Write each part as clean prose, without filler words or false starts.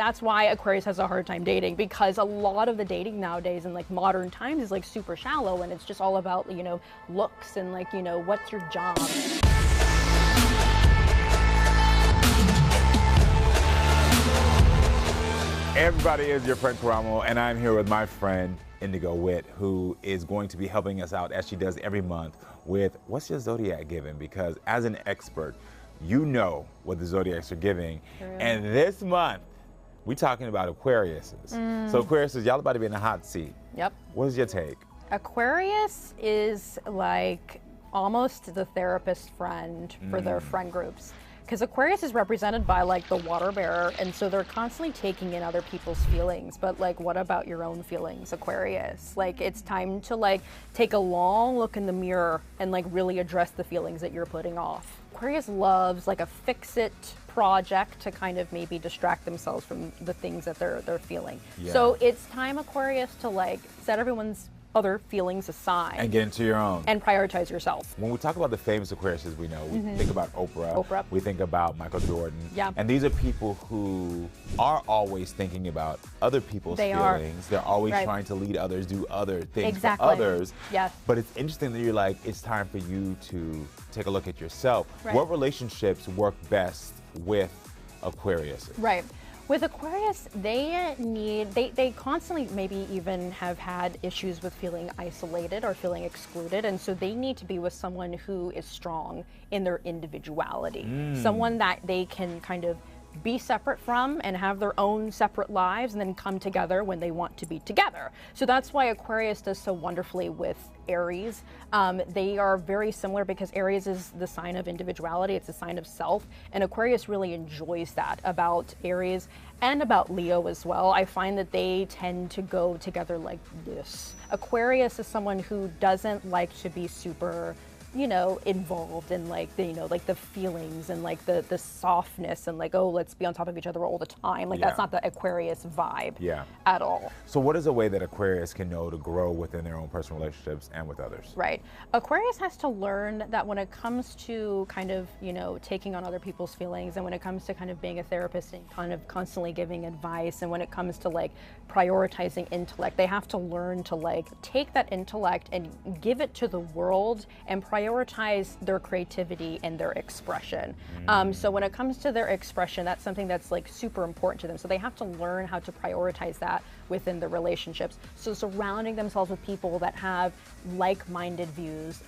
That's why Aquarius has a hard time dating, because a lot of the dating nowadays in like modern times is like super shallow, and it's just all about, you know, looks and like, you know, what's your job. Everybody, is your friend Karamo, and I'm here with my friend Indigo Witt, who is going to be helping us out, as she does every month, with what's your Zodiac giving, because as an expert, you know what the Zodiacs are giving. True. And this month, we're talking about Aquariuses. So Aquariuses, y'all about to be in a hot seat. Yep. What is your take? Aquarius is like almost the therapist friend for their friend groups. Because Aquarius is represented by like the water bearer, and so they're constantly taking in other people's feelings. But like, what about your own feelings, Aquarius? Like, it's time to like take a long look in the mirror and like really address the feelings that you're putting off. Aquarius loves like a fix-it project to kind of maybe distract themselves from the things that they're feeling. Yeah. So it's time, Aquarius, to like set everyone's other feelings aside and get into your own and prioritize yourself. When we talk about the famous Aquariuses we know, we think about Oprah, we think about Michael Jordan, and these are people who are always thinking about other people's feelings. They're always trying to lead others, do other things for others. Yes. But it's interesting that you're like, it's time for you to take a look at yourself. What relationships work best with Aquarius? Right. With Aquarius, they constantly maybe even have had issues with feeling isolated or feeling excluded, and so they need to be with someone who is strong in their individuality, someone that they can kind of be separate from and have their own separate lives and then come together when they want to be together. So that's why Aquarius does so wonderfully with Aries. They are very similar because Aries is the sign of individuality, it's a sign of self, and Aquarius really enjoys that about Aries and about Leo as well. I find that they tend to go together like this. Aquarius is someone who doesn't like to be super, you know, involved in like the, you know, like the feelings and like the softness and like, oh, let's be on top of each other all the time. Like that's not the Aquarius vibe at all. So what is a way that Aquarius can know to grow within their own personal relationships and with others? Right. Aquarius has to learn that when it comes to kind of, you know, taking on other people's feelings, and when it comes to kind of being a therapist and kind of constantly giving advice, and when it comes to like prioritizing intellect, they have to learn to like take that intellect and give it to the world and prioritize their creativity and their expression. So when it comes to their expression, that's something that's like super important to them. So they have to learn how to prioritize that within the relationships. So surrounding themselves with people that have like-minded views.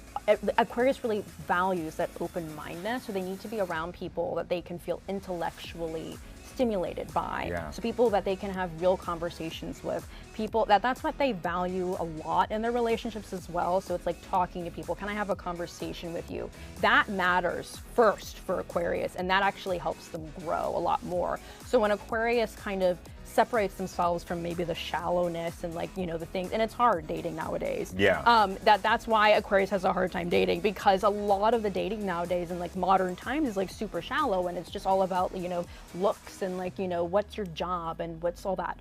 Aquarius really values that open-mindedness, so they need to be around people that they can feel intellectually stimulated by. So people that they can have real conversations with, people that's what they value a lot in their relationships as well. So it's like talking to people. Can I have a conversation with you? That matters first for Aquarius, and that actually helps them grow a lot more. So when Aquarius kind of separates themselves from maybe the shallowness and like, you know, the things, and it's hard dating nowadays. That's why Aquarius has a hard time dating, because a lot of the dating nowadays in like modern times is like super shallow, and it's just all about, you know, looks and like, you know, what's your job and what's all that.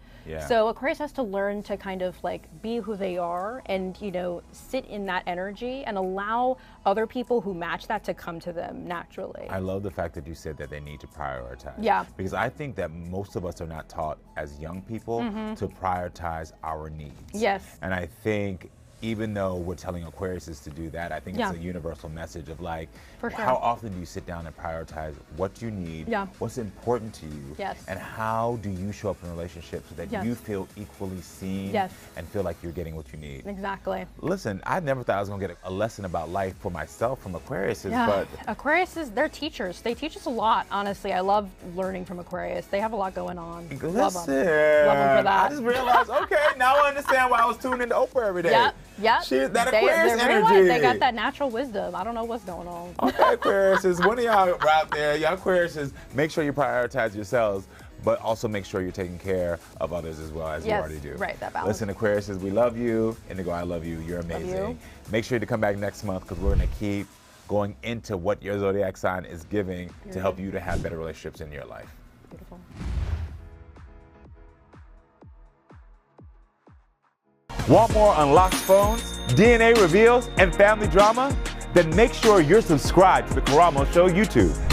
So Aquarius has to learn to kind of like be who they are and, you know, sit in that energy and allow other people who match that to come to them naturally. I love the fact that you said that they need to prioritize. Because I think that most of us are not taught as young people to prioritize our needs. And I think even though we're telling Aquariuses to do that, I think it's a universal message of like, how often do you sit down and prioritize what you need, what's important to you, and how do you show up in a relationship so that you feel equally seen and feel like you're getting what you need. Exactly. Listen, I never thought I was gonna get a lesson about life for myself from Aquariuses, but Aquariuses, they're teachers. They teach us a lot, honestly. I love learning from Aquarius. They have a lot going on. Listen, love them for that. I just realized, okay, now I understand why I was tuning into Oprah every day. That Aquarius energy. They got that natural wisdom. I don't know what's going on. Okay, Aquariuses, one of y'all out there, y'all Aquariuses, make sure you prioritize yourselves, but also make sure you're taking care of others as well, as you already do. Right, that balance. Listen, Aquariuses, we love you. Indigo, I love you. You're amazing. Love you. Make sure to come back next month, because we're going to keep going into what your zodiac sign is giving to help you to have better relationships in your life. Beautiful. Want more unlocked phones, DNA reveals, and family drama? Then make sure you're subscribed to the Karamo Show YouTube.